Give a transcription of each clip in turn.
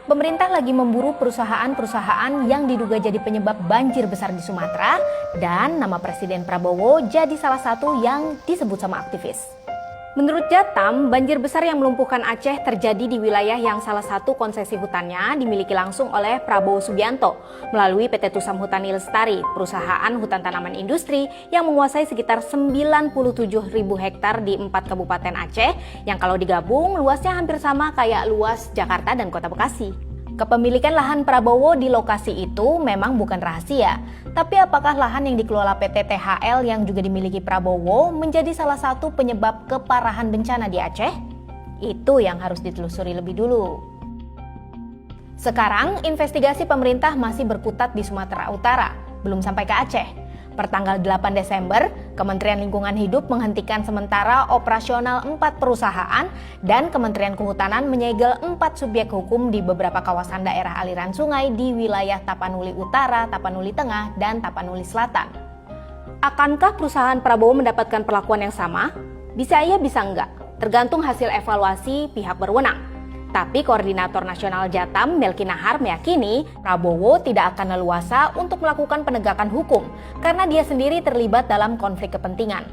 Pemerintah lagi memburu perusahaan-perusahaan yang diduga jadi penyebab banjir besar di Sumatera, dan nama Presiden Prabowo jadi salah satu yang disebut sama aktivis. Menurut Jatam, banjir besar yang melumpuhkan Aceh terjadi di wilayah yang salah satu konsesi hutannya dimiliki langsung oleh Prabowo Subianto melalui PT Tusam Hutani Lestari, perusahaan hutan tanaman industri yang menguasai sekitar 97.000 hektar di 4 kabupaten Aceh yang kalau digabung luasnya hampir sama kayak luas Jakarta dan Kota Bekasi. Kepemilikan lahan Prabowo di lokasi itu memang bukan rahasia, tapi apakah lahan yang dikelola PT THL yang juga dimiliki Prabowo menjadi salah satu penyebab keparahan bencana di Aceh? Itu yang harus ditelusuri lebih dulu. Sekarang, investigasi pemerintah masih berkutat di Sumatera Utara, belum sampai ke Aceh. Pertanggal 8 Desember, Kementerian Lingkungan Hidup menghentikan sementara operasional 4 perusahaan dan Kementerian Kehutanan menyegel 4 subjek hukum di beberapa kawasan daerah aliran sungai di wilayah Tapanuli Utara, Tapanuli Tengah, dan Tapanuli Selatan. Akankah perusahaan Prabowo mendapatkan perlakuan yang sama? Bisa iya, bisa enggak, tergantung hasil evaluasi pihak berwenang. Tapi Koordinator Nasional Jatam, Melki Nahar, meyakini Prabowo tidak akan leluasa untuk melakukan penegakan hukum karena dia sendiri terlibat dalam konflik kepentingan.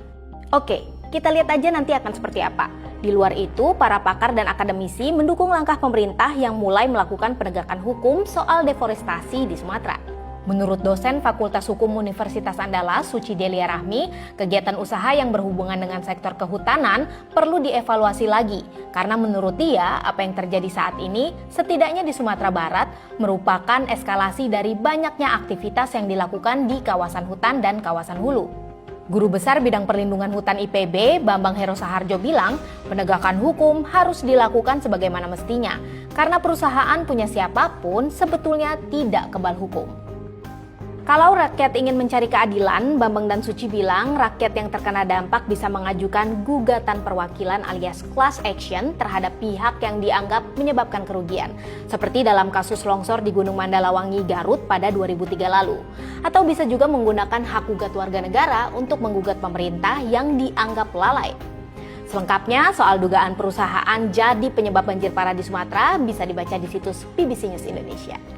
Oke, kita lihat aja nanti akan seperti apa. Di luar itu, para pakar dan akademisi mendukung langkah pemerintah yang mulai melakukan penegakan hukum soal deforestasi di Sumatera. Menurut dosen Fakultas Hukum Universitas Andalas, Suci Delia Rahmi, kegiatan usaha yang berhubungan dengan sektor kehutanan perlu dievaluasi lagi. Karena menurut dia, apa yang terjadi saat ini, setidaknya di Sumatera Barat, merupakan eskalasi dari banyaknya aktivitas yang dilakukan di kawasan hutan dan kawasan hulu. Guru Besar Bidang Perlindungan Hutan IPB, Bambang Hero Saharjo bilang, penegakan hukum harus dilakukan sebagaimana mestinya. Karena perusahaan punya siapapun sebetulnya tidak kebal hukum. Kalau rakyat ingin mencari keadilan, Bambang dan Suci bilang rakyat yang terkena dampak bisa mengajukan gugatan perwakilan alias class action terhadap pihak yang dianggap menyebabkan kerugian. Seperti dalam kasus longsor di Gunung Mandalawangi, Garut pada 2003 lalu. Atau bisa juga menggunakan hak gugat warga negara untuk menggugat pemerintah yang dianggap lalai. Selengkapnya soal dugaan perusahaan jadi penyebab banjir parah di Sumatera bisa dibaca di situs BBC News Indonesia.